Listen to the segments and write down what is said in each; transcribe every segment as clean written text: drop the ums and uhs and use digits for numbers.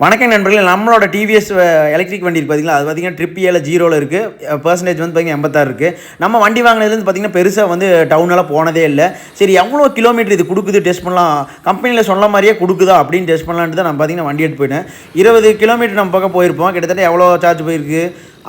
வணக்கம் நண்பர்களே, நம்மளோட டிவிஎஸ் எலக்ட்ரிக் வண்டி இருக்குது பார்த்தீங்களா, அது பார்த்தீங்கன்னா ட்ரிப் ஏல ஜீரோவில் இருக்குது. பர்சன்டேஜ் வந்து பார்த்தீங்கன்னா 86 இருக்குது. நம்ம வண்டி வாங்கினதுலேருந்து பார்த்தீங்கன்னா பெருசாக வந்து டவுனெல்லாம் போனதே இல்லை. சரி எவ்வளோ கிலோமீட்டர் இது கொடுக்குது டெஸ்ட் பண்ணலாம், கம்பெனியில் சொன்ன மாதிரியே கொடுக்குதா அப்படின்னு டெஸ்ட் பண்ணலான்ட்டு தான் நான் பார்த்தீங்கன்னா வண்டி எடுத்து போயிட்டேன். 20 கிலோமீட்டர் நம்ம பக்கம் போயிருப்போம். கிட்டத்தட்ட எவ்வளோ சார்ஜ் போயிருக்கு,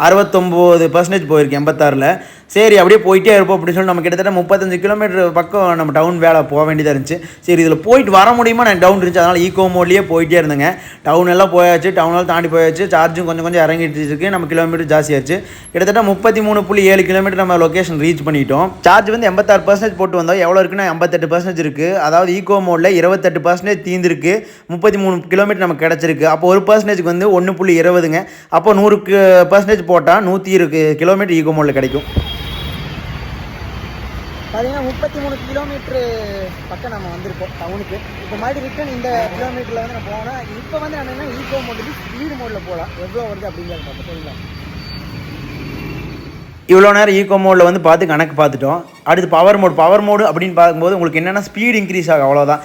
69% போயிருக்கு 86ல். சரி அப்படியே போயிட்டே இருப்போம் அப்படின்னு சொல்லி நம்ம கிட்டத்தட்ட 35 கிலோமீட்டர் பக்கம் நம்ம டவுன் வேலை போக வேண்டியதாக இருந்துச்சு. சரி இதில் போயிட்டு வர முடியுமா, நான் டவுன் இருந்துச்சு, அதனால் ஈகோ மோட்லேயே போயிட்டே இருந்தேங்க. டவுன் எல்லாம் போயாச்சு, டவுனெல்லாம் தாண்டி போயாச்சு, சார்ஜும் கொஞ்சம் கொஞ்சம் இறங்கிட்டு இருக்கு, நம்ம கிலோமீட்டர் ஜாஸ்தியாச்சு. கிட்டத்தட்ட 33.7 கிலோமீட்டர் நம்ம லொக்கேஷன் ரீச் பண்ணிட்டோம். சார்ஜ் வந்து 86% போட்டு வந்தோம். எவ்வளோ இருக்குன்னா 88% இருக்குது. அதாவது ஈகோ மோடில் 28% தீர்ந்துருக்கு, 33 கிலோமீட்டர் நமக்கு கிடச்சிருக்கு. அப்போ 1% வந்து 1.20ங்க. அப்போ 100% போட்டால் 120 கிலோமீட்டர் ஈகோ மோடில் கிடைக்கும். பார்த்தீங்கன்னா 33 கிலோமீட்ரு பக்கம் நம்ம வந்திருக்கோம் டவுனுக்கு. இப்போ மாதிரி ரிட்டன் இந்த கிலோமீட்டரில் வந்து நம்ம போனால் இப்போ வந்து நம்ம என்ன ஈகோ மோடில் ஸ்பீடு மோடில் போகலாம், எவ்வளோ வருது அப்படிங்கிறது பார்த்து சரிங்களா. இவ்வளோ நேரம் ஈகோ மோடில் வந்து பார்த்து கணக்கு பார்த்துட்டோம். அடுத்து பவர் மோடு அப்படின்னு பார்க்கும்போது உங்களுக்கு என்னென்னா ஸ்பீடு இன்க்ரீஸ் ஆகும், அவ்வளோதான்.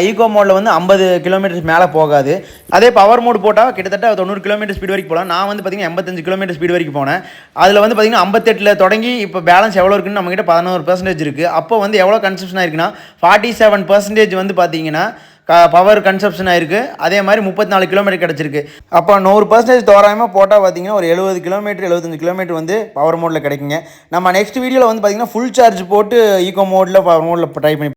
ஈகோ மோடில் வந்து 50 கிலோமீட்டர்ஸ் மேலே போகாது. அதே பவர் மோடு போட்டால் கிட்டத்தட்ட 90 கிலோமீட்டர் ஸ்பீடு வரைக்கும் போகலாம். நான் வந்து பார்த்திங்கன்னா 85 கிலோமீட்டர் ஸ்பீடு வரைக்கும் போனேன். அதில் வந்து பார்த்திங்கன்னா 58 தொடங்கி இப்போ பேலன்ஸ் எவ்வளோ இருக்குன்னு நம்மகிட்ட 11% இருக்குது. அப்போ வந்து எவ்வளோ கன்சப்ஷன் ஆயிருக்குன்னா 47% வந்து பார்த்திங்கன்னா பவர் கன்சப்ஷன் ஆயிருக்கு. அதே மாதிரி 34 கிலோமீட்டர் கிடச்சிருக்கு. அப்போ 100% தோராயமாக போட்டால் பார்த்தீங்கன்னா ஒரு 70 கிலோமீட்டர் 75 கிலோமீட்டர் வந்து பவர் மோடில் கிடைக்குங்க. நம்ம நெக்ஸ்ட் வீடியோவில் வந்து பார்த்திங்கன்னா ஃபுல் சார்ஜ் போட்டு ஈகோ மோடில் பவர் மோடில் ட்ரை பண்ணி